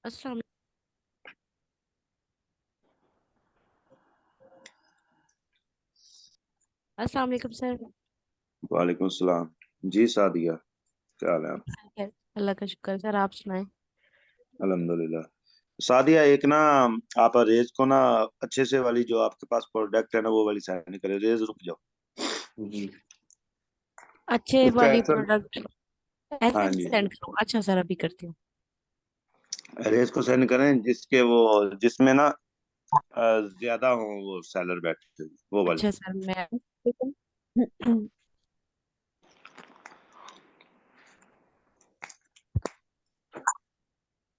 अस्सलाम अस्सलाम वालेकुम सर। वालेकुम सलाम। जी सादिया, क्या हाल है आप? खैर, अल्लाह का शुक्र सर, आप सुनाएं। अल्हम्दुलिल्लाह। सादिया, एक ना, आप रेज को ना, अच्छे से वाली जो आपके पास प्रोडक्ट है ना, वो वाली साइन करे। रेज रुक जाओ। जी। अच्छे उसका वाली एक्शन। प्रोडक्ट हाँ ऐसे जी। सेंड करो। अच्छा सर, अभी करती हूँ। रेज को सेंड करें जिसके वो, जिसमें ना ज्यादा हो वो सेलर बैठे, वो वाली। अच्छा सर, मैं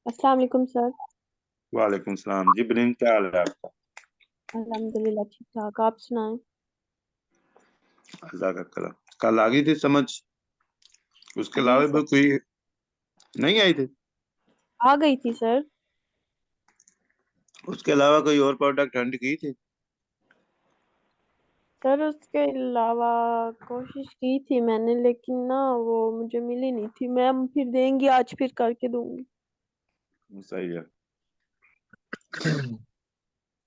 अस्सलाम वालेकुम सर। वालेकुम सलाम जी। ब्रिन, क्या हाल है आपका? अल्हम्दुलिल्लाह ठीक ठाक, आप सुनाएं। अल्लाह का करम। कल आ गई थी समझ? उसके जी अलावा सर, भी कोई नहीं आई थी? आ गई थी सर। उसके अलावा कोई और प्रोडक्ट हंट की थी? सर उसके अलावा कोशिश की थी मैंने, लेकिन ना वो मुझे मिली नहीं थी। मैम फिर देंगी, आज फिर करके दूंगी। सही है।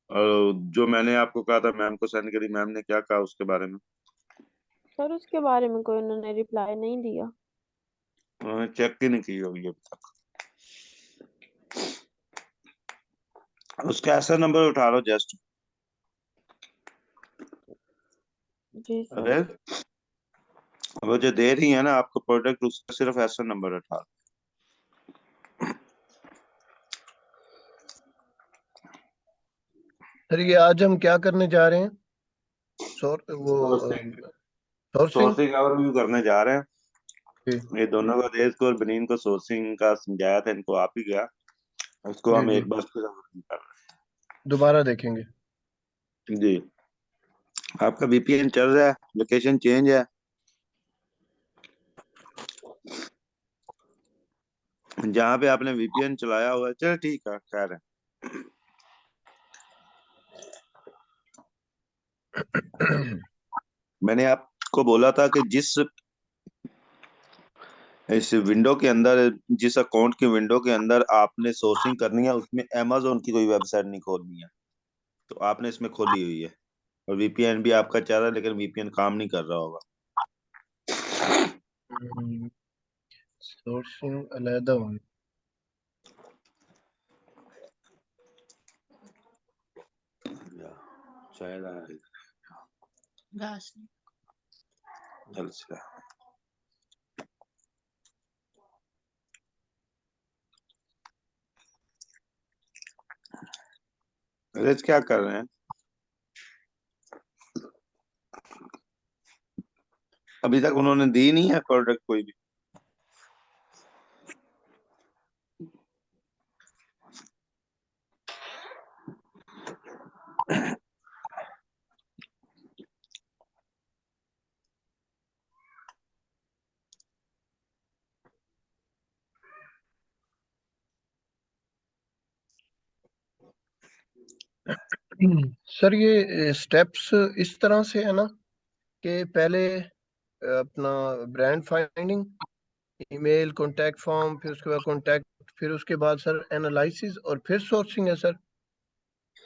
और जो मैंने आपको कहा था मैम को सेंड करी, मैम ने क्या कहा उसके बारे में? सर उसके बारे में कोई उन्होंने रिप्लाई नहीं दिया। उन्होंने चेक ही नहीं की होगी अभी तक। उसका ऐसा नंबर उठा लो जस्ट। जी सर। अरे, वो जो दे रही है ना आपको प्रोडक्ट, उसका सिर्फ ऐसा नंबर उठा सर ये आज हम क्या करने जा रहे हैं? वो लो। सोर्सिंग। सोर्सिंग ओवरव्यू करने जा रहे हैं। ये दोनों को, रेस को और बनीन को सोर्सिंग का समझाया था, इनको आप ही गया। उसको जी हम जी, एक बार फिर overview कर दोबारा देखेंगे। रहे हैं। जी। आपका वीपीएन चल रहा है? लोकेशन चेंज है? जहाँ पे आपने वीपीएन चलाया हुआ है, चल ठीक है, खैर है। मैंने आपको बोला था कि इस विंडो के अंदर, जिस अकाउंट की विंडो के अंदर आपने सोर्सिंग करनी है, उसमें अमेजोन की कोई वेबसाइट नहीं खोलनी है। तो आपने इसमें खोली हुई है। और वीपीएन भी आपका चल रहा है, लेकिन वीपीएन काम नहीं कर रहा होगा। सोर्सिंग अलहदा होगी। शायद आए। घास जल्द से। रेज क्या कर रहे हैं? अभी तक उन्होंने दी नहीं है प्रोडक्ट कोई भी। सर ये स्टेप्स इस तरह से है ना कि पहले अपना brand finding, email, contact form, फिर उसके बाद कॉन्टैक्ट, फिर उसके बाद सर एनालिसिस और फिर सोर्सिंग है सर,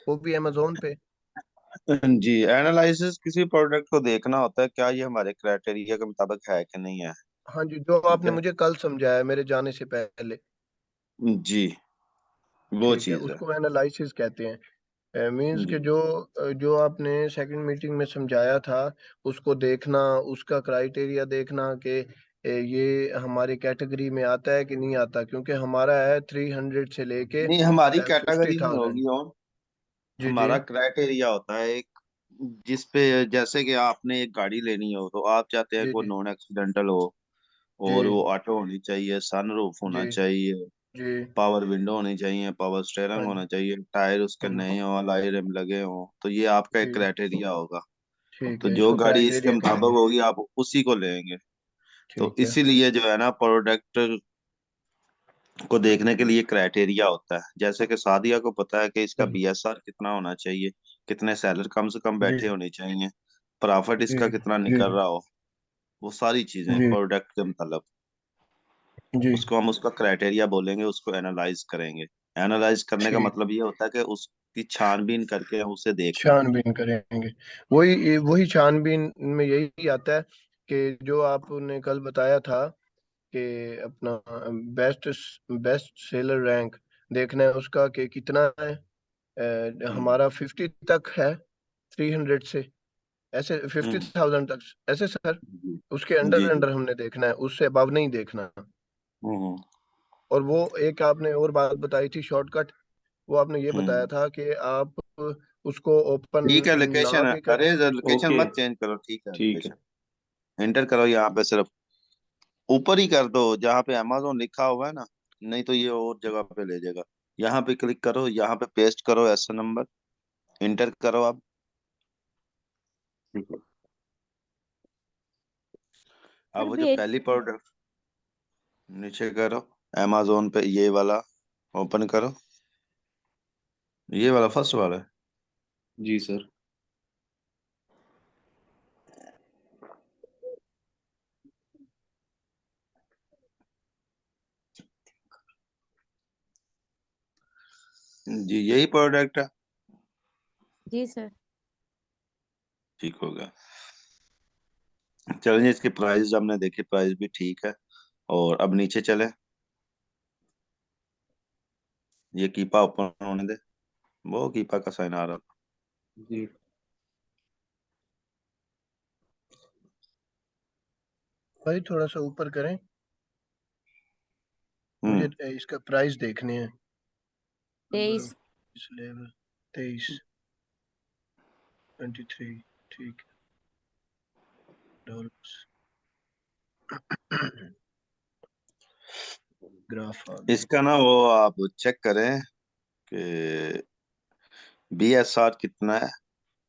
वो भी अमेजोन पे। जी, एनालिसिस किसी प्रोडक्ट को देखना होता है, क्या ये हमारे क्राइटेरिया के मुताबिक है कि नहीं है। हाँ जी, जो ठीक आपने है। मुझे कल समझाया मेरे जाने से पहले। जी, वो ठीक है, चीज है। उसको एनालिसिस कहते हैं। मींस जी। के जो आपने सेकंड मीटिंग में समझाया था, उसको देखना, उसका क्राइटेरिया देखना कि ये हमारी कैटेगरी में आता है कि नहीं आता, क्योंकि हमारा है 300 से लेके नहीं, हमारी 50,000। कैटेगरी नहीं होगी। और जी जी हमारा क्राइटेरिया होता है एक, जिस पे, जैसे कि आपने एक गाड़ी लेनी हो, तो आप चाहते हैं कि जी वो जी नॉन एक्सीडेंटल हो, और जी वो ऑटो होनी चाहिए, सनरूफ जी होना चाहिए, जी। पावर विंडो होनी चाहिए, पावर हाँ स्टेयरिंग जी, होना चाहिए, टायर उसके हाँ जी, नए हो, अलॉय रिम लगे हो। तो ये आपका एक जी। क्राइटेरिया होगा। ठीक तो है, जो इसको गाड़ी इसके क्राइटेरिया मुताबिक कहेंगे। होगी, आप उसी को लेंगे। तो ठीक है। इसीलिए जो है ना, प्रोडक्ट को देखने के लिए क्राइटेरिया होता है। जैसे कि सादिया को पता है कि इसका हम्म, बीएसआर कितना होना चाहिए, कितने सेलर कम से कम जी बैठे होने चाहिए, प्रॉफिट जी इसका कितना जी निकल रहा हो, वो सारी चीजें जी प्रोडक्ट के मतलब, जी। उसको हम उसका क्राइटेरिया बोलेंगे, उसको एनालाइज करेंगे। एनालाइज करने का ठीक, मतलब ये होता है कि उसकी छानबीन करके हम उसे देखना। छानबीन करेंगे। वही वही छानबीन में यही आता है कि जो आपने कल बताया था कि अपना बेस्ट बेस्ट सेलर रैंक देखना है उसका कि कितना है। हमारा 50 तक है, 300 से ऐसे, फिफ्टी हम्म, थाउजेंड तक ऐसे सर। जी उसके जी अंडर जी। अंडर हमने देखना है, उससे अबव नहीं देखना। हम्म और वो एक आपने और बात बताई थी शॉर्टकट, वो आपने ये बताया हम्म। था कि आप उसको ओपन ठीक है, ना लोकेशन है, भी कर। अरे लोकेशन ओके, मत चेंज करो, ठीक है ठीक है। लोकेशन एंटर करो यहाँ पे, सिर्फ ऊपर ही कर दो जहाँ पे अमेजोन लिखा हुआ है ना, नहीं तो ये और जगह पे ले जाएगा। यहाँ पे क्लिक करो, यहाँ पे पेस्ट करो ऐसा नंबर, इंटर करो अब। ठीक है। अब सर वो जो भेज। पहली प्रोडक्ट नीचे करो, अमेजोन पे ये वाला ओपन करो, ये वाला फर्स्ट वाला है। जी सर। जी यही प्रोडक्ट है। जी सर। ठीक होगा। चलिए इसकी प्राइस हमने देखी, प्राइस भी ठीक है। और अब नीचे चले, ये कीपा ओपन होने दे, वो कीपा का साइन आ रहा था। जी भाई थोड़ा सा ऊपर करें, मुझे हम्म। इसका प्राइस देखने हैं। 23। इस लेवल 23, 23, ठीक है, डॉलर्स। ग्राफ आ गया। इसका ना वो आप चेक करें कि BSR कितना है।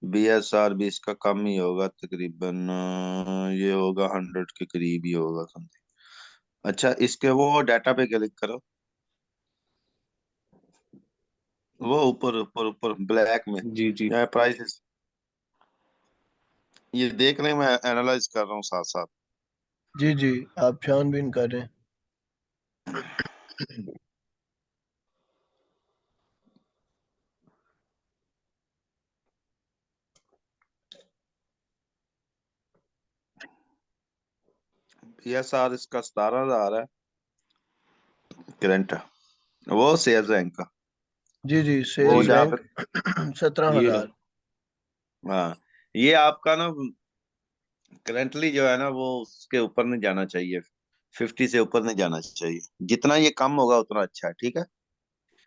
BSR भी इसका कम ही होगा तकरीबन, ये होगा 100 के करीब ही होगा समथिंग। अच्छा इसके वो डाटा पे क्लिक करो, वो ऊपर ऊपर ऊपर ब्लैक में, जी जी। यहाँ प्राइस, ये देख रहे हैं, मैं एनालाइज कर रहा हूँ साथ साथ। जी जी, आप छानबीन कर रहे हैं। BSR इसका 17,000 है करंट, वो शेयर रैंक का, जी जी, वो सेल्स जी जहाँ पे, रैंक सत्रह ये हजार रहा। हाँ ये आपका ना करंटली जो है ना वो उसके ऊपर नहीं जाना चाहिए, 50 से ऊपर नहीं जाना चाहिए, जितना ये कम होगा उतना अच्छा है, ठीक है। सर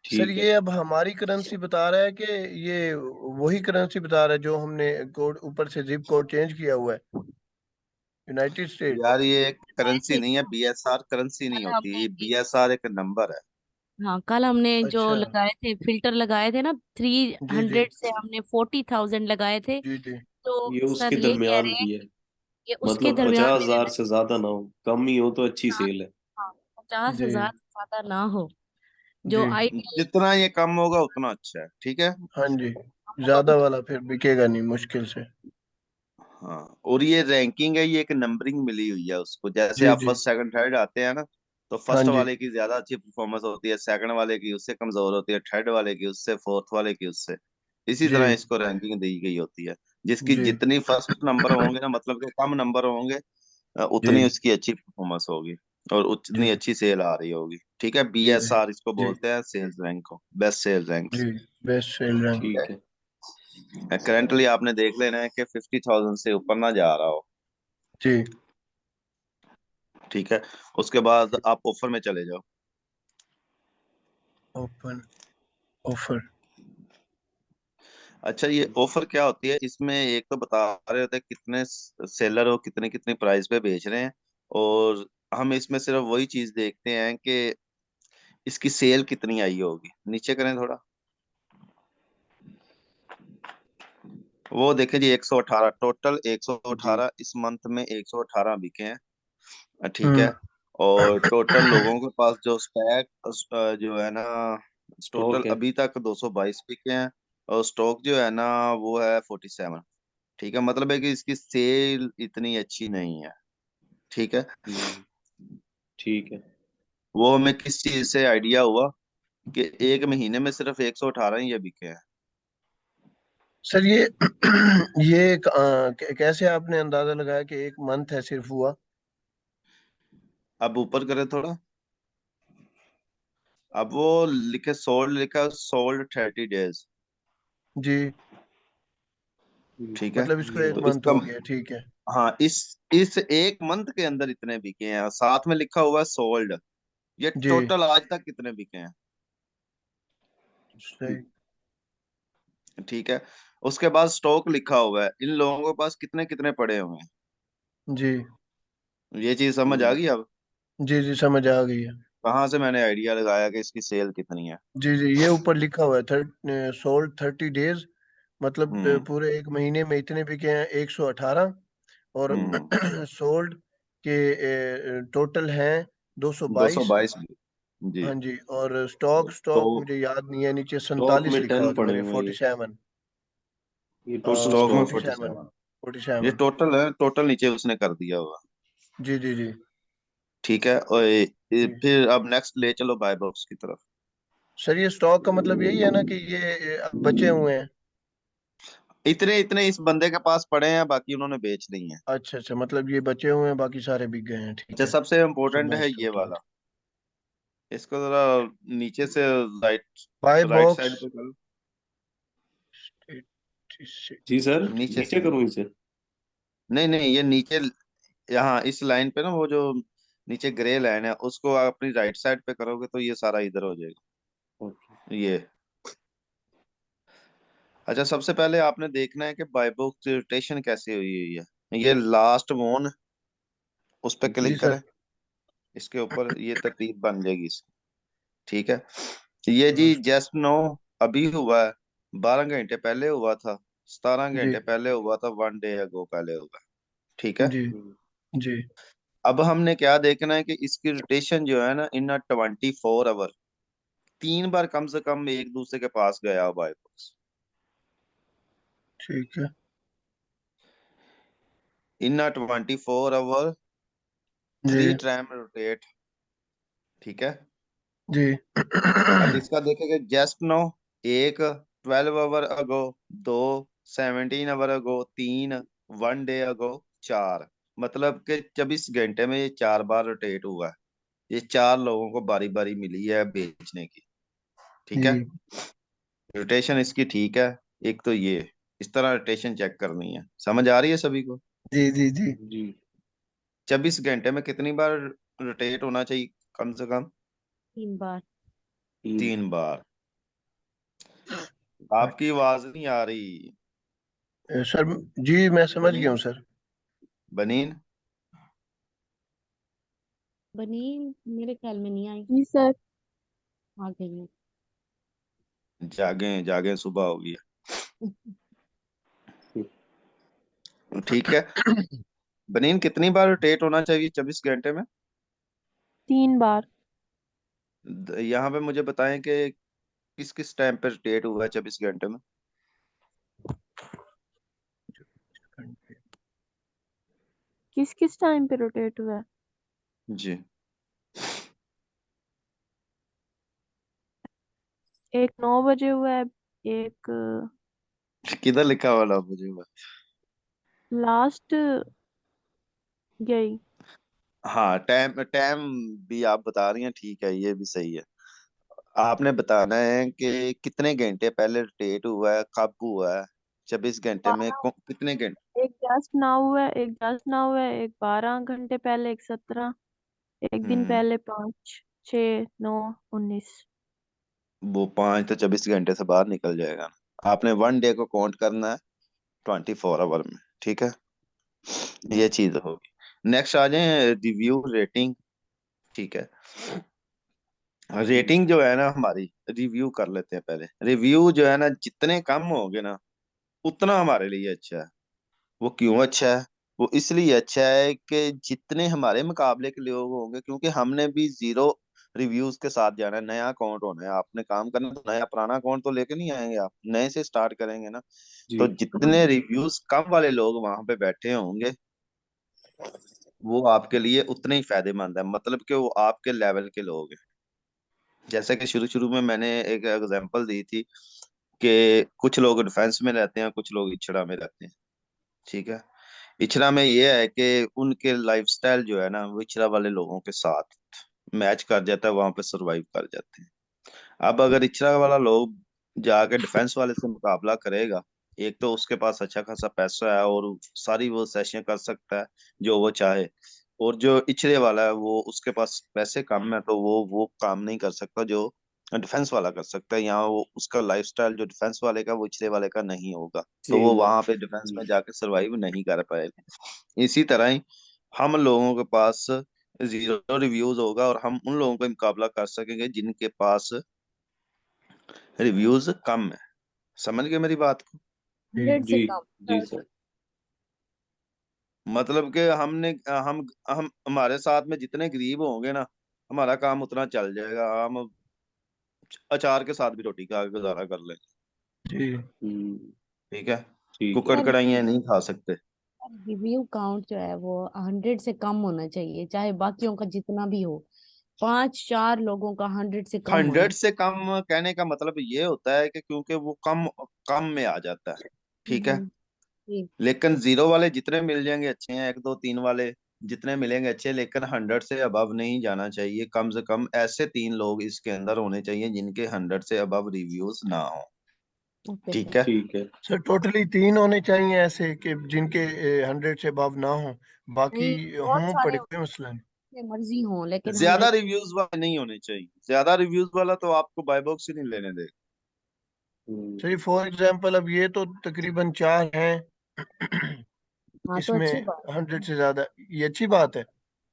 ठीक है। ये अब हमारी करेंसी बता रहा है कि ये वही करेंसी बता रहा है जो हमने कोड ऊपर से जिप कोड चेंज किया हुआ है, यूनाइटेड स्टेट। यार ये लगाए करेंसी थे नहीं है, BSR करेंसी नहीं कल होती, हमने ये जी। BSR एक नंबर है। हाँ कल हमने जो अच्छा, लगाए थे, फिल्टर लगाए थे ना, थ्री जी जी, हंड्रेड से हमने 40,000 लगाए थे। जी जी, तो ये सर उसके ये कह दरमियान रहे हैं की है, कि उसके मतलब दरमियान पचास में हजार रहना से ज्यादा ना हो, कम ही हो तो अच्छी चाहिए। सेल है। हाँ, 50,000 जी से ज्यादा ना हो। जो जी, आइडियल जितना ये कम होगा उतना अच्छा है, ठीक है। हाँ जी, होगा ज्यादा वाला फिर बिकेगा नहीं मुश्किल से। हाँ और ये रैंकिंग है, ये एक नंबरिंग मिली हुई है उसको, जैसे जी आप जी, फर्स्ट सेकंड थर्ड आते हैं ना, तो हाँ फर्स्ट जी, वाले की ज्यादा अच्छी परफॉर्मेंस होती है, सेकंड वाले की उससे कमजोर होती है, थर्ड वाले की उससे, फोर्थ वाले की उससे, इसी जी तरह इसको रैंकिंग दी गई होती है। जिसकी जी, जितनी फर्स्ट नंबर होंगे ना, मतलब कि कम नंबर होंगे, जी उतनी उसकी अच्छी परफॉर्मेंस होगी और जी उतनी अच्छी सेल आ रही होगी, ठीक है। जी जी BSR इसको जी बोलते हैं, सेल्स रैंक को, बेस्ट सेल जी, रैंक्स। Best sell rank. ठीक है। करंटली आपने देख लेना है कि 50,000 से ऊपर ना जा रहा हो, जी, ठीक है। उसके बाद आप ऑफर में चले जाओ। Open offer. अच्छा ये ऑफर क्या होती है, इसमें एक तो बता रहे होते हैं कितने सेलर हो, कितने कितनी प्राइस पे बेच रहे हैं, और हम इसमें सिर्फ वही चीज देखते हैं कि इसकी सेल कितनी आई होगी। नीचे करें थोड़ा, वो देखें जी, 118 टोटल, जी 118 इस मंथ में 118 बिके हैं, ठीक है। हम्म, और टोटल लोगों के पास जो स्टैक जो है ना, टोटल स्टॉक है। अभी तक 222 बिके हैं, और स्टॉक जो है ना वो है 47, ठीक है। मतलब है कि इसकी सेल इतनी अच्छी नहीं है, ठीक है। हम्म, ठीक है। वो हमें किस चीज से आइडिया हुआ कि एक महीने में सिर्फ 118 ही ये बिके हैं। सर ये ये कैसे आपने अंदाजा लगाया कि एक मंथ है सिर्फ हुआ? अब ऊपर करें थोड़ा, अब वो लिखे सोल्ड, लिखा सोल्ड 30 डेज, जी, ठीक है। मतलब इसको एक तो मंथ इसका, हो गया, ठीक है। हाँ, इस एक मंथ के अंदर इतने बिके हैं, साथ में लिखा हुआ है सोल्ड, ये जी, टोटल आज तक कितने बिके हैं, सही। ठीक है। उसके बाद स्टॉक लिखा हुआ है, इन लोगों के पास कितने कितने पड़े हुए जी हैं। ये चीज समझ आ गई अब, जी जी, समझ आ गई है। कहाँ से मैंने आइडिया लगाया कि इसकी सेल कितनी है। जी जी, ये ऊपर लिखा हुआ है सोल्ड 30 डेज, मतलब हम्म पूरे एक महीने में इतने बिके हैं 118। और हम्म सोल्ड के टोटल हैं 222। 222 जी। हाँ जी, और स्टॉक तो स्टॉक मुझे याद नहीं है, नीचे स्टॉक 47 में लिखा 10 हुआ था पड़े मेरे, हुए हैं, 47। ये टोटल स्टॉक में स्टॉक है। 47, 47, ये 47। टोटल है, टोटल नीचे उसने कर दिया हुआ, जी जी जी ठीक है। और जी। फिर अब नेक्स्ट ले चलो बाय बॉक्स की तरफ। सर ये स्टॉक का मतलब यही है ना कि ये अब बचे हुए हैं? इतने इतने इस बंदे के पास पड़े हैं, बाकी उन्होंने बेच नहीं है। अच्छा अच्छा, मतलब ये बचे हुए हैं, बाकी सारे बिक गए हैं, ठीक अच्छा, है। सबसे इम्पोर्टेंट है समझ ये गया। वाला, इसको जरा नीचे से right, by right box. Side पे करो, जी सर, नीचे से। नीचे करूँ इसे? नहीं नहीं, ये नीचे, यहाँ इस लाइन पे ना, वो जो नीचे ग्रे लाइन है, उसको आप अपनी राइट साइड पे करोगे तो ये सारा इधर हो जाएगा, ओके। ये। अच्छा, सबसे पहले आपने देखना है कि बाय बॉक्स रोटेशन कैसे हुई हुई है। ये लास्ट वन, उस पर जी क्लिक सर। करें, इसके ऊपर ये तरतीब बन जाएगी इसकी, ठीक है। ये जी जस्ट नो अभी हुआ है, 12 घंटे पहले हुआ था, 17 घंटे जी पहले हुआ था, 1 डे अगो पहले हुआ है, ठीक है। जी जी अब हमने क्या देखना है कि इसकी रोटेशन जो है ना, इन 24 आवर 3 बार कम से कम एक दूसरे के पास गया हो बाय बॉक्स, ठीक है। इन 24 आवर जी 3 टाइम रोटेट, ठीक है। जी अब इसका देखेंगे जस्ट नो, एक 12 आवर अगो, दो 17 आवर अगो, तीन 1 डे अगो, चार, मतलब कि 24 घंटे में ये 4 बार रोटेट हुआ है। ये चार लोगों को बारी बारी मिली है बेचने की, ठीक है। जी रोटेशन इसकी ठीक है, एक तो ये, इस तरह रोटेशन चेक करनी है, समझ आ रही है सभी को। जी जी जी। जी। 24 घंटे में कितनी बार रोटेट होना चाहिए, कम से कम 3 बार। 3। 3 बार। आपकी आवाज नहीं आ रही, सर जी, मैं समझ गया बनीन, हूँ सर। बनीन। बनी, मेरे ख्याल में नहीं आई जी सर। आ गई है। जागे जागे, सुबह हो गई है, ठीक है। बनीन, कितनी बार रोटेट होना चाहिए 24 घंटे में? 3 बार। यहाँ पे मुझे बताएं कि किस किस टाइम पे रोटेट हुआ है 24 घंटे में। किस किस टाइम पे रोटेट हुआ है? जी, एक 9 बजे हुआ है, एक किधर लिखा हुआ ना मुझे बस। लास्ट गई। हाँ, टाइम टाइम भी आप बता रही हैं, ठीक है, ये भी सही है। आपने बताना है कि कितने घंटे पहले रोटेट हुआ है, कब हुआ है, 24 घंटे में 12। कितने घंटे। एक जस्ट नाउ हुआ है, एक जस्ट नाउ हुआ है, एक 12 घंटे पहले, एक 17, एक दिन हम्म पहले 5, 6, 9, 19। वो 5 तो 24 घंटे से बाहर निकल जाएगा ना, आपने 1 डे को काउंट करना है 24 आवर में, ठीक है। ये चीज होगी। नेक्स्ट आ जाए रिव्यू रेटिंग, ठीक है। रेटिंग जो है ना हमारी, रिव्यू कर लेते हैं पहले। रिव्यू जो है ना, जितने कम होंगे ना उतना हमारे लिए अच्छा है। वो क्यों अच्छा है? वो इसलिए अच्छा है कि जितने हमारे मुकाबले के लोग होंगे, क्योंकि हमने भी जीरो रिव्यूज के साथ जाना है, नया अकाउंट होना है, आपने काम करना है, तो नया पुराना अकाउंट तो लेके नहीं आएंगे, आप नए से स्टार्ट करेंगे ना। तो जी। जितने रिव्यूज कम वाले लोग वहां पे बैठे होंगे, वो आपके लिए उतने ही फायदेमंद है, मतलब कि वो आपके लेवल के लोग हैं, जैसे कि शुरू शुरू में मैंने एक एग्जांपल दी थी कि कुछ लोग डिफेंस में रहते हैं, कुछ लोग इचड़ा में रहते हैं। ठीक है। इचड़ा में ये है कि उनके लाइफस्टाइल जो है ना वो इचड़ा वाले लोगों के साथ मैच कर जाता है, वहां पे सरवाइव कर जाते हैं। अब अगर इचरा वाला लोग जाके डिफेंस वाले से मुकाबला करेगा, एक तो उसके पास अच्छा खासा पैसा है और सारी वो सेशन कर सकता है जो वो चाहे। और जो इचरे वाला है वो उसके पास पैसे कम है तो वो काम नहीं कर सकता जो डिफेंस वाला कर सकता है। यहाँ वो उसका लाइफस्टाइल जो डिफेंस वाले का वो इचरे वाले का नहीं होगा, तो वो सेम है। वहां पे डिफेंस में जाके सरवाइव नहीं कर पाएगा। इसी तरह ही हम लोगों के पास जीरो रिव्यूज होगा और हम उन लोगों का मुकाबला कर सकेंगे जिनके पास रिव्यूज कम है। समझ गए मेरी बात को? 100 से जी कम जी सर। सर। मतलब कि हमने हम हमारे साथ में जितने गरीब होंगे ना, हमारा काम उतना चल जाएगा। हम अचार के साथ भी रोटी खा के गुजारा कर लेंगे। जी ठीक है। ठीक है। कुकर सर कढ़ाइयाँ नहीं खा सकते। रिव्यू काउंट जो है वो 100 से कम होना चाहिए, चाहे बाकियों का जितना भी हो। 5-4 लोगों का 100 से कम होना। 100 से कम कहने का मतलब ये होता है कि क्योंकि वो कम कम में आ जाता है। ठीक है। हम्म, जी। लेकिन जीरो वाले जितने मिल जाएंगे अच्छे हैं, एक दो तीन वाले जितने मिलेंगे अच्छे, लेकिन 100 से अबव नहीं जाना चाहिए। कम से कम ऐसे 3 लोग इसके अंदर होने चाहिए जिनके 100 से अबव रिव्यूज ना हो। Okay sir. ठीक है। ठीक है। सर टोटली 3 होने चाहिए ऐसे कि जिनके 100 से अबव ना हो, बाकी नहीं, बहुत हों सारे पर कोई मसला नहीं। होते मर्जी हो, लेकिन ज्यादा 100। रिव्यूज वाले नहीं होने चाहिए। ज्यादा रिव्यूज वाला तो आपको बाय बॉक्स ही नहीं लेने देगा। सर फॉर एग्जांपल अब ये तो तकरीबन 4 हैं हाँ तो इसमें अच्छी बात। 100 से ज्यादा, ये अच्छी बात है।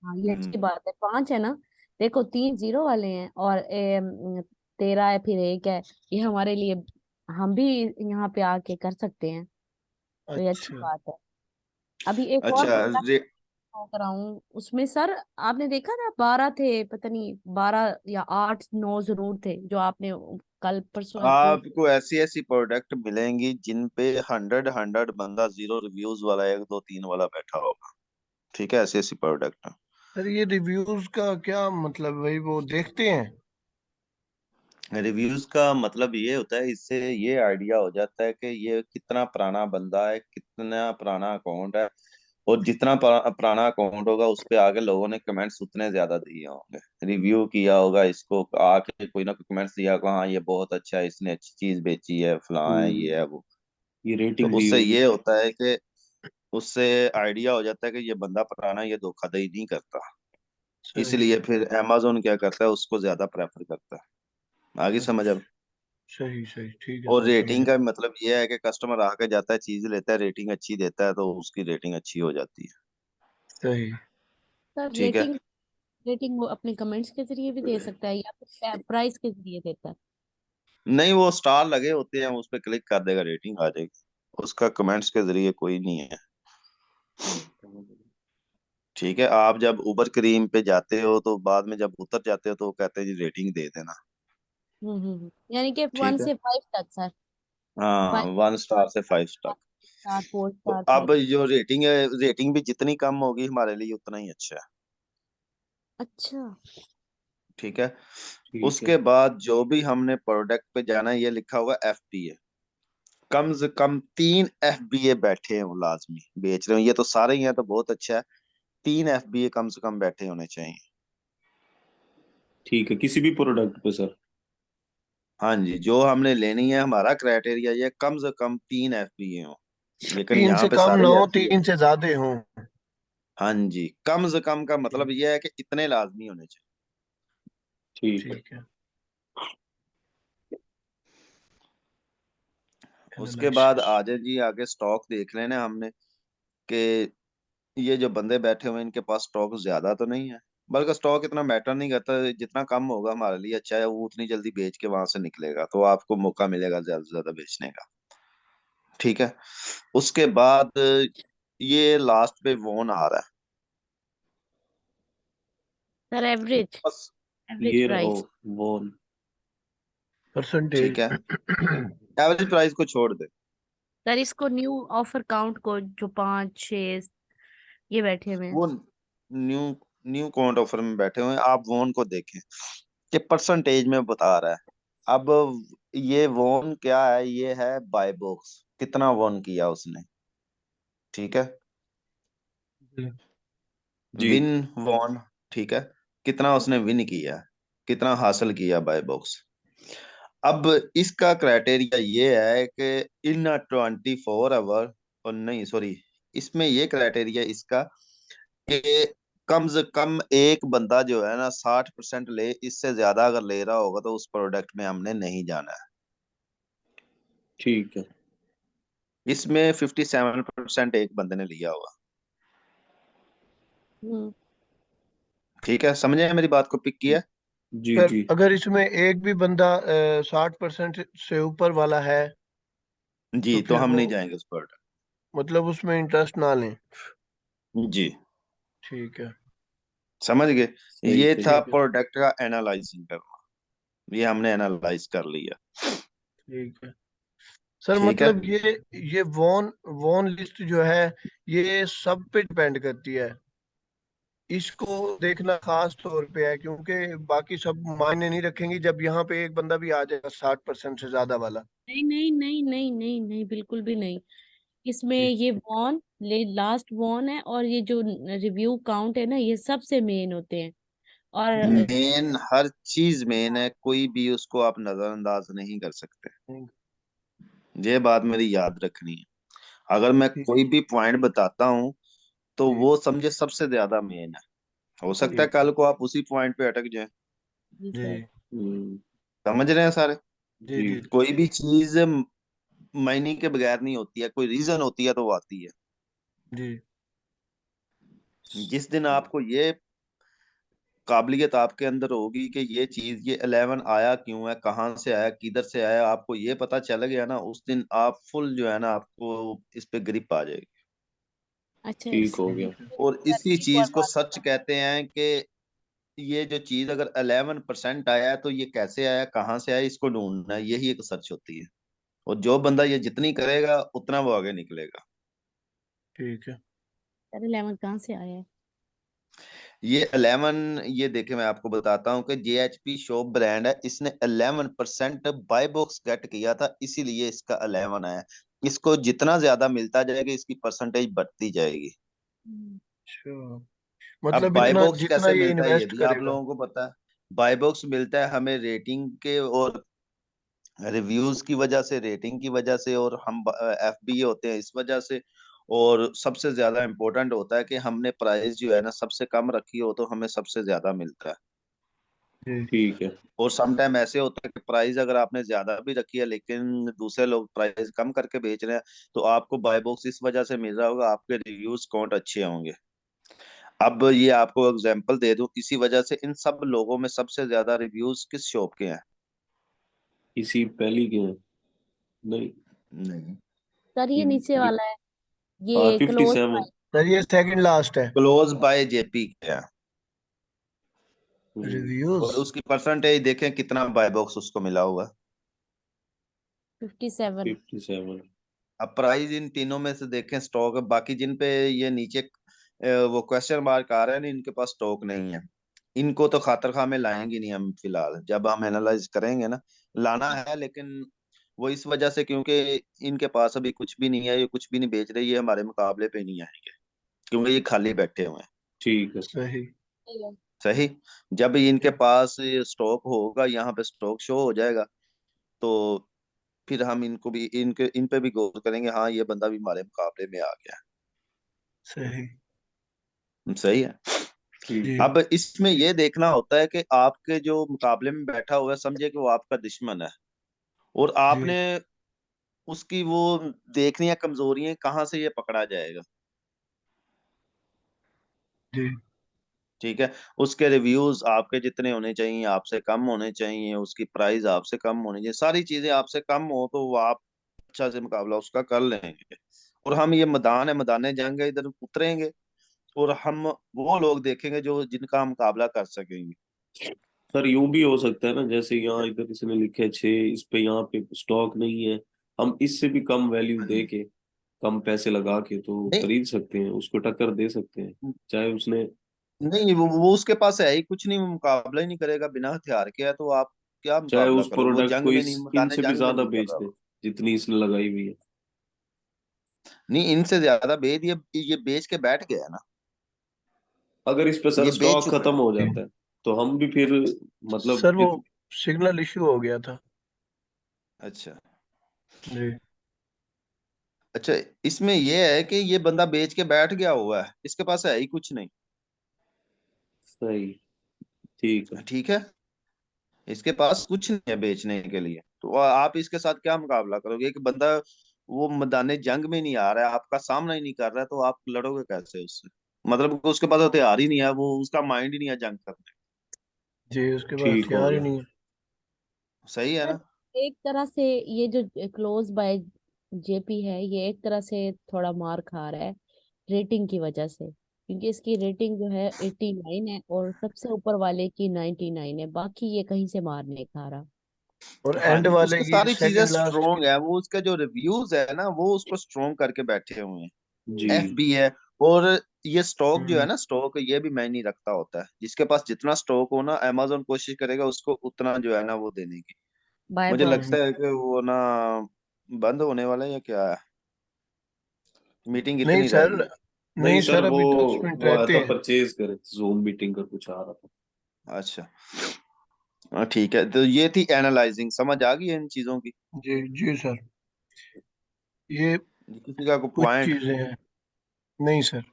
हाँ ये हम्म। अच्छी बात है। 5 है ना। देखो 3 जीरो वाले हैं और 13 है, फिर 1 है। ये हमारे लिए, हम भी यहाँ पे आके कर सकते हैं, तो ये अच्छी अच्छा बात है। अभी एक और अच्छा। प्रोडक्ट कराऊं उसमें सर, आपने देखा था 12 थे, पता नहीं 12 या 8-9 जरूर थे जो आपने कल परसों अपलोड। आपको ऐसी ऐसी प्रोडक्ट मिलेंगी जिन पे 100 बंदा जीरो रिव्यूज वाला एक दो तीन वाला बैठा होगा। ठीक है। ऐसी ऐसी प्रोडक्ट सर ये रिव्यूज का क्या मतलब, वही वो देखते हैं? रिव्यूज का मतलब ये होता है, इससे ये आइडिया हो जाता है कि ये कितना पुराना बंदा है, कितना पुराना अकाउंट है। और जितना पुराना अकाउंट होगा उस पे आगे लोगों ने कमेंट्स उतने ज्यादा दिए होंगे, रिव्यू किया होगा इसको, आके कोई ना कोई कमेंट्स दिया होगा, हाँ ये बहुत अच्छा है, इसने अच्छी चीज बेची है, फलां है, ये है वो। ये तो रेटिंग दी उससे होगी। ये होता है कि उससे आइडिया हो जाता है कि ये बंदा पुराना है, ये धोखाधड़ी नहीं करता। सही इसलिए फिर अमेजोन क्या करता है, उसको ज्यादा प्रेफर करता है। आगे समझ अब। सही सही, ठीक है और सर, रेटिंग समझे। का मतलब ये है कि कस्टमर आके जाता है, चीज लेता है, रेटिंग अच्छी देता है तो उसकी रेटिंग अच्छी हो जाती है। सही। सर ठीक है। रेटिंग, रेटिंग वो अपने कमेंट्स के जरिए भी दे सकता है या फिर प्राइस के जरिए देता है? नहीं, वो स्टार लगे होते हैं, उस पर क्लिक कर देगा, रेटिंग आ जाएगी। उसका कमेंट्स के जरिए कोई नहीं है। ठीक है। आप जब उबर क्रीम पे जाते हो तो बाद में जब उतर जाते हो तो वो कहते हैं जी रेटिंग दे देना। यानी कि 1 ठीक है। से 5 तक सर। हाँ, 5 1 स्टार से 5 स्टार। स्टार, 4 तो स्टार, अब 5। जो रेटिंग है, रेटिंग भी जितनी कम होगी हमारे लिए उतना ही अच्छा है। अच्छा। ठीक है। ठीक है। उसके बाद जो भी हमने प्रोडक्ट पे जाना है, ये लिखा हुआ FBA। कम से कम 3 FBA बैठे हो लाजमी, बेच रहे हो ये तो सारे ही हैं तो बहुत अच्छा है। 3 FBA कम से कम बैठे होने चाहिए। ठीक है, किसी भी प्रोडक्ट पे सर। हाँ जी, जो हमने लेनी है हमारा क्राइटेरिया ये कम से कम 3 FBA हो। लेकिन 3 यहाँ से पे कम सारे ना हो, FBA। 3 से ज्यादा हो। हाँ जी, कम से कम का मतलब ये है कि इतने लाजमी होने चाहिए। ठीक है। ठीक है। उसके बाद एनालिसिस। आजे जी आगे स्टॉक देख लेना हमने कि ये जो बंदे बैठे हुए हैं इनके पास स्टॉक ज्यादा तो नहीं है। बल्कि स्टॉक इतना मैटर नहीं करता, जितना कम होगा हमारे लिए अच्छा है, वो उतनी जल्दी बेच के वहां से निकलेगा तो आपको मौका मिलेगा ज्यादा से ज्यादा बेचने का। ठीक है। उसके बाद ये लास्ट पे वोन आ रहा है। सर एवरेज, बस। एवरेज ये रहो प्राइस। वो। परसेंटेज। ठीक है। एवरेज प्राइस को छोड़ दे। सर इसको न्यू ऑफर काउंट को जो 5-6 ये बैठे हुए हैं। वो न्यू न्यू काउंट ऑफर में बैठे हुए हैं, आप वोन को देखें। कि परसेंटेज में बता रहा है। अब ये वॉन क्या है, ये है बाय बॉक्स, कितना वॉन किया उसने, ठीक है, जी विन वॉन, ठीक है, कितना उसने विन किया, कितना हासिल किया बाय बॉक्स। अब इसका क्राइटेरिया ये है कि इन 24 आवर, और नहीं सॉरी, इसमें ये क्राइटेरिया इसका कि कम से कम एक बंदा जो है ना 60% ले, इससे ज्यादा अगर ले रहा होगा तो उस प्रोडक्ट में हमने नहीं जाना है। ठीक है। इसमें 57% एक बंदे ने लिया होगा, हम्म, ठीक है, समझे मेरी बात को, पिक किया? जी सर जी अगर इसमें एक भी बंदा 60% से ऊपर वाला है जी, तो तो फिर हम वो नहीं जाएंगे उस प्रोडक्ट। मतलब उसमें इंटरेस्ट ना लें। जी, ठीक है समझ गए। सही ये सही। था ठीक है प्रोडक्ट का एनालाइजिंग करना, ये हमने एनालाइज कर लिया, ठीक है सर। ठीक है। मतलब ये वॉन वॉन लिस्ट जो है ये सब पे डिपेंड करती है, इसको देखना खास तौर पे है, क्योंकि बाकी सब मायने नहीं रखेंगी जब यहाँ पे एक बंदा भी आ जाएगा 60% से ज्यादा वाला। नहीं नहीं नहीं नहीं नहीं नहीं, बिल्कुल भी नहीं। इसमें ठीक ये वॉन लास्ट वॉन है, और ये जो रिव्यू काउंट है ना, ये सबसे मेन होते हैं। और ठीक मेन, हर चीज मेन है, कोई भी उसको आप नजरअंदाज नहीं कर सकते, ठीक ये बात मेरी याद रखनी है। अगर मैं ठीक कोई भी पॉइंट बताता हूँ तो ठीक वो समझे सबसे ज्यादा मेन है, हो सकता है ठीक कल को आप उसी पॉइंट पे अटक जाए। जी जी सर। हम्म, समझ रहे हैं सारे? जी जी जी कोई भी चीज मायने के बगैर नहीं होती है, कोई रीजन होती है तो वो आती है। जी जिस दिन आपको ये काबिलियत आपके अंदर होगी कि ये चीज, ये 11 आया क्यों है, कहाँ से आया, किधर से आया, आपको ये पता चल गया ना, उस दिन आप फुल जो है ना, आपको इस पे ग्रिप आ जाएगी। अच्छा, ठीक हो गया। ठीक है और सर इसी एक और चीज को बात सच बताओ। कहते हैं कि ये जो चीज अगर 11% आया है तो ये कैसे आया, कहाँ से आया, इसको ढूंढना है, यही एक सर्च होती है। और जो बंदा ये जितनी करेगा उतना वो आगे निकलेगा। ठीक है सर 11 कहाँ से आया है? ये 11, ये देखे मैं आपको बताता हूँ कि JHP शॉप ब्रांड है, इसने 11% बाय बॉक्स गेट किया था, इसीलिए इसका 11 आया। इसको जितना ज्यादा मिलता जाएगा इसकी परसेंटेज बढ़ती जाएगी। हम्म, अच्छा अब मतलब बाय इतना बॉक्स जितना कैसे ये मिलता है ये इन्वेस्ट भी आप करेगा। लोगों को पता है। बाय बॉक्स मिलता है हमें रेटिंग के और रिव्यूज की वजह से, रेटिंग की वजह से, और हम FBA होते हैं इस वजह से। और सबसे ज्यादा इम्पोर्टेंट होता है कि हमने प्राइस जो है ना सबसे कम रखी हो तो हमें सबसे ज्यादा मिलता है। जी ठीक है। और समटाइम ऐसे होता है कि प्राइस अगर आपने ज्यादा भी रखी है लेकिन दूसरे लोग प्राइस कम करके बेच रहे हैं, तो आपको बाय बॉक्स इस वजह से मिल रहा होगा, आपके रिव्यूज काउंट अच्छे होंगे। अब ये आपको एग्जांपल दे दूं, इसी वजह से इन सब लोगों में सबसे ज्यादा रिव्यूज किस शॉप के हैं? इसी पहली के हैं? नहीं। नहीं, सर ये नीचे ये वाला है, हाँ ये क्लोज 57। सर ये सेकंड लास्ट है। क्लोज बाय JP के हैं। रिव्यूज और उसकी परसेंटेज देखें कितना बाय बॉक्स उसको मिला हुआ। 57। 57। अब प्राइस इन तीनों में से देखें, स्टॉक बाकी जिन पे ये नीचे वो क्वेश्चन मार्क आ रहे हैं ना, इनके पास स्टॉक नहीं है। इनको तो खातर खा में लाएंगे नहीं हम, फिलहाल जब हम एनालाइज करेंगे ना, लाना है, लेकिन वो इस वजह से क्योंकि इनके पास अभी कुछ भी नहीं है, ये कुछ भी नहीं बेच रहे, ये हमारे मुकाबले पे नहीं आएंगे क्योंकि ये खाली बैठे हुए हैं। ठीक है। सही सही। जब इनके पास स्टॉक होगा, यहाँ पे स्टॉक शो हो जाएगा, तो फिर हम इनको भी, इनके इन पे भी गौर करेंगे, हाँ ये बंदा भी हमारे मुकाबले में आ गया सही है। सही है। ठीक। जी अब इसमें ये देखना होता है कि आपके जो मुकाबले में बैठा हुआ है, समझे कि वो आपका दुश्मन है, और जी आपने उसकी वो देखनी है कमजोरियां कहाँ से ये पकड़ा जाएगा। जी ठीक है। उसके रिव्यूज आपके जितने होने चाहिए आपसे कम होने चाहिए, उसकी प्राइस आपसे कम होनी चाहिए, सारी चीजें आपसे कम हो तो वो आप अच्छा से मुकाबला उसका कर लेंगे। और हम ये मैदान है, मैदान जंग है, इधर उतरेंगे और हम वो लोग देखेंगे जो जिनका हम मुकाबला कर सकेंगे। सर यूं भी हो सकता है ना, जैसे यहाँ इधर इसने लिखे 6, इस पे यहाँ पे स्टॉक नहीं है, हम इससे भी कम वैल्यू दे के, कम पैसे लगा के तो नहीं खरीद सकते हैं, उसको टक्कर दे सकते हैं, चाहे उसने नहीं, वो उसके पास है ही कुछ नहीं, वो मुकाबला ही नहीं करेगा, बिना हथियार के है, तो आप क्या चाहे मुकाबला उस करो, वो प्रोडक्ट जंग को में नहीं, इस मैदान इनसे भी जंग में ज्यादा नहीं कर बेच रहा दे वो। जितनी इसने लगाई हुई है। नहीं, इनसे ज्यादा बेच, ये बेच के बैठ गया है ना, अगर इस पे सर ये बेच स्टॉक चुका खत्म है। हो जाता है तो हम भी फिर मतलब सर वो सिग्नल इशू हो गया था। अच्छा जी अच्छा, इसमें ये है कि ये बंदा बेच के बैठ गया हुआ है, इसके पास है ही कुछ नहीं। सही, ठीक है। ठीक है, इसके पास कुछ नहीं है बेचने के लिए, तो आप इसके साथ क्या मुकाबला करोगे? एक बंदा वो मैदान जंग में नहीं आ रहा है, आपका सामना ही नहीं कर रहा है, तो आप लड़ोगे कैसे उससे? मतलब कि उसके पास हथियार ही नहीं है, वो उसका माइंड ही नहीं है जंग करने जी, उसके पास ठीक हो हथियार ही गया। नहीं है। का। सही है सर ना? एक तरह से ये जो क्लोज बाय जेपी है, ये एक तरह से थोड़ा मार खा रहा है रेटिंग की वजह से, क्योंकि इसकी रेटिंग जो है 89 है और सबसे ऊपर वाले की 99 है, बाकी ये कहीं से मार नहीं खा रहा। और हाँ एंड जी, वाले उसकी की सारी चीजें सेकंड लास्ट की। स्ट्रोंग है, वो उसका जो रिव्यूज है ना, वो उसको स्ट्रोंग करके बैठे हुए हैं। जी। एफबी है। और ये स्टॉक जो है हम्म, ना, स्टॉक ये भी मैं नहीं रखता होता है, जिसके पास जितना स्टॉक हो ना, अमेजोन कोशिश करेगा उसको उतना जो है ना वो देने की। बाय मुझे बॉक्स। हम्म। लगता है कि वो ना बंद होने वाला है या क्या है, मीटिंग नहीं इतनी रह सर, गई है। नहीं नहीं सर, सर, वो अभी 10 मिनट वो आया रहते था हैं। परचेज करे, जूम मीटिंग का कुछ आ रहा था। अच्छा, हाँ ठीक है, तो ये थी एनालाइजिंग, समझ आ गई है इन चीजों की? जी जी सर, ये किसी का कोई कुछ पॉइंट? चीजें हैं। नहीं सर,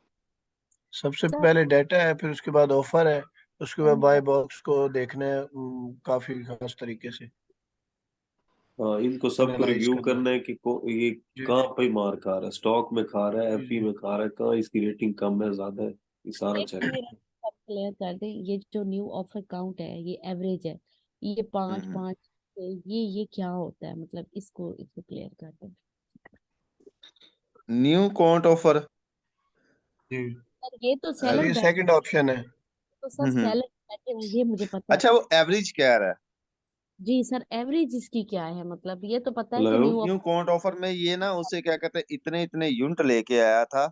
सबसे सर पहले डाटा है, फिर उसके बाद ऑफर है, उसके बाद बाय बॉक्स को देखना है काफी खास तरीके से हाँ, इनको सबको एनालाइज रिव्यू करना है। करना है कि ये जी कहाँ पे मार खा रहा है, स्टॉक में खा रहा है, जी एफपी जी में खा रहा है, कहाँ इसकी रेटिंग कम है ज्यादा है, ये सारा एक चेक। मेरा क्लियर कर दें, ये जो न्यू ऑफर काउंट है ये एवरेज है, ये पाँच हम्म पाँच ये क्या होता है, मतलब इसको इसको क्लियर कर दें। New count offer. जी सर ये तो सर, सेलर ये बैठे, सेकंड ऑप्शन है। तो सर हम्म। सेलर बैठे हैं ये मुझे पता है। अच्छा, वो एवरेज कह रहा है। जी सर एवरेज इसकी क्या है, मतलब ये तो पता है कि hello. New new count offer में ये ना उसे क्या कहते हैं, इतने इतने यूनिट लेके आया था,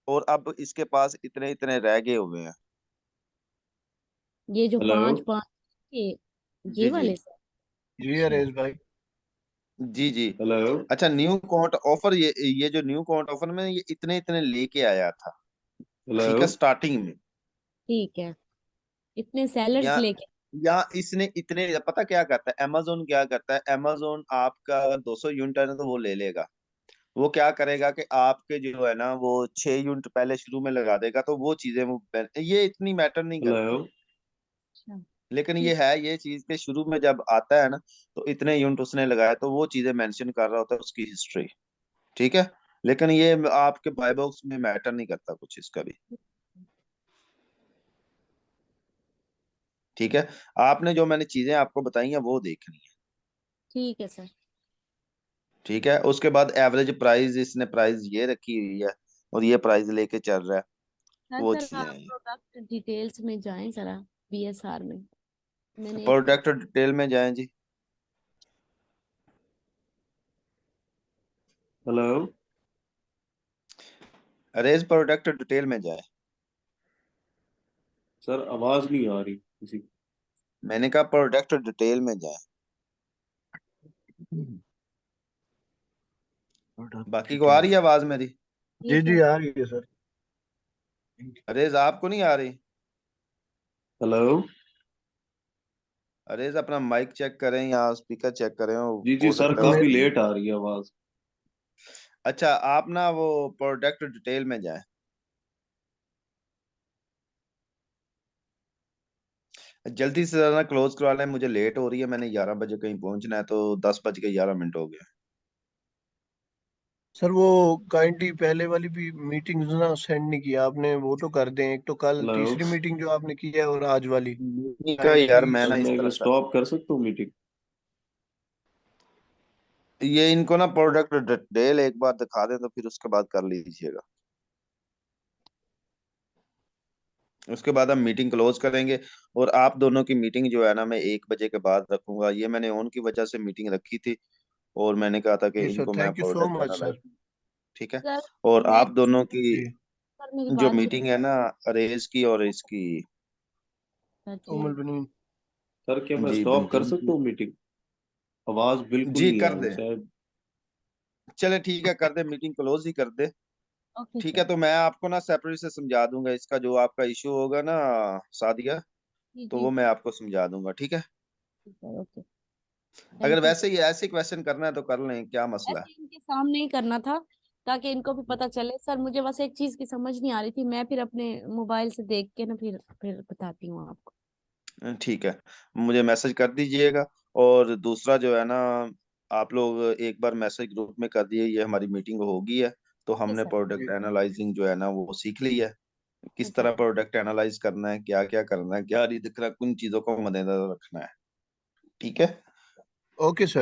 और अब इसके पास इतने इतने रह गए हुए हैं। ये जो हेलो। पाँच पाँच ये जी जी वाले सर। जी अच्छा अरेज भाई। जी जी। हेलो। अच्छा, न्यू काउंट ऑफर, ये जो न्यू काउंट ऑफर में ये इतने इतने लेके आया था, ठीक है, हेलो। स्टार्टिंग में। ठीक है, इतने सेलर्स या लेके। या इसने इतने, पता क्या करता है अमेजोन, क्या करता है अमेजोन, आपका अगर 200 यूनिट है ना तो वो ले लेगा। वो क्या करेगा कि आपके जो है ना वो 6 यूनिट पहले शुरू में लगा देगा, तो वो चीजें वो ये इतनी मैटर नहीं हेलो। करती। अच्छा लेकिन ये ठीक। है, ये चीज के शुरू में जब आता है ना, तो इतने यूनिट उसने लगाया, तो वो चीजें मेंशन कर रहा होता है उसकी हिस्ट्री। ठीक है, लेकिन ये आपके बाय बॉक्स में मैटर नहीं करता कुछ इसका भी। ठीक है, आपने जो मैंने चीजें आपको बताई हैं वो देखनी है। ठीक है सर। ठीक है, उसके बाद एवरेज प्राइस, इसने प्राइस ये रखी हुई है, और ये प्राइस लेके चल रहा है, हाँ वो सर चीजें आप हैं। प्रोडक्ट डिटेल्स में जाएं जरा, बीएसआर में मैंने एक। प्रोडक्ट डिटेल में जाएं जी। हेलो। अरेज प्रोडक्ट डिटेल में जाए। सर आवाज नहीं आ रही किसी की। मैंने कहा प्रोडक्ट डिटेल में जाए, बाकी को आ रही है आवाज मेरी? जी जी जी सर। आ रही है सर। अरेज आपको नहीं आ रही? हेलो। अरेज अपना माइक चेक करें या स्पीकर चेक करें, जी जी हो सर, सकता है काफी उसकी। लेट आ रही है आवाज। अच्छा, आप ना वो प्रोडक्ट डिटेल में जाए, जल्दी से जरा क्लोज करवा लें, मुझे लेट हो रही है, मैंने 11 बजे कहीं पहुंचना है, तो 10 बज के 11 मिनट हो गए। सर वो काइंडली पहले वाली भी मीटिंग्स ना सेंड नहीं किया आपने, वो तो कर दें। एक तो कल हेलो। तीसरी मीटिंग जो आपने की है, और आज वाली ठीक है यार, काइंडली। मैं सर ना इस मैं तरह कर, स्टॉप कर सकता हूँ मीटिंग? ये इनको ना प्रोडक्ट डिटेल एक बार दिखा दें, तो फिर उसके बाद कर लीजिएगा। उसके बाद हम मीटिंग क्लोज करेंगे, और आप दोनों की मीटिंग जो है ना मैं 1 बजे के बाद रखूंगा, ये मैंने ओन की वजह से मीटिंग रखी थी, और मैंने कहा था कि जी सर, इनको मैं thank you so product much analyse. Sir. ठीक है, सर और मैं आप दोनों की जी सर मेरी जो बात मीटिंग है ना अरेज की और इसकी। उमुल सुनिए। बनीन। सर क्या मैं जी स्टॉप कर बिल्कुल सकता हूँ मीटिंग? आवाज बिल्कुल जी, नहीं आ कर रही दे। शायद। चले ठीक है, कर दे, मीटिंग क्लोज ही कर दे। ओके ठीक सर। है, तो मैं आपको ना सेपरेट से समझा दूंगा, इसका जो आपका इशू होगा ना सादिया, जी तो जी वो मैं आपको समझा दूंगा, ठीक है। Sir, okay. अगर थैंक यू। वैसे ही ऐसे क्वेश्चन करना है तो कर लें, क्या मसला है। ऐसे इनके सामने ही करना था ताकि इनको भी पता चले। सर मुझे बस एक चीज की समझ नहीं आ रही थी, मैं फिर अपने मोबाइल से देख के ना फिर बताती हूँ आपको। ठीक है, मुझे मैसेज कर दीजिएगा। और दूसरा जो है ना, आप लोग एक बार मैसेज ग्रुप में कर दिए, ये हमारी मीटिंग होगी है, तो ओके हमने सर। प्रोडक्ट एनालाइजिंग जो है ना वो सीख ली है। ओके किस सर। तरह प्रोडक्ट एनालाइज करना है, क्या क्या करना है, क्या नहीं दिख रहा, कुछ चीजों को मद्देनजर रखना है। ठीक है। Okay sir.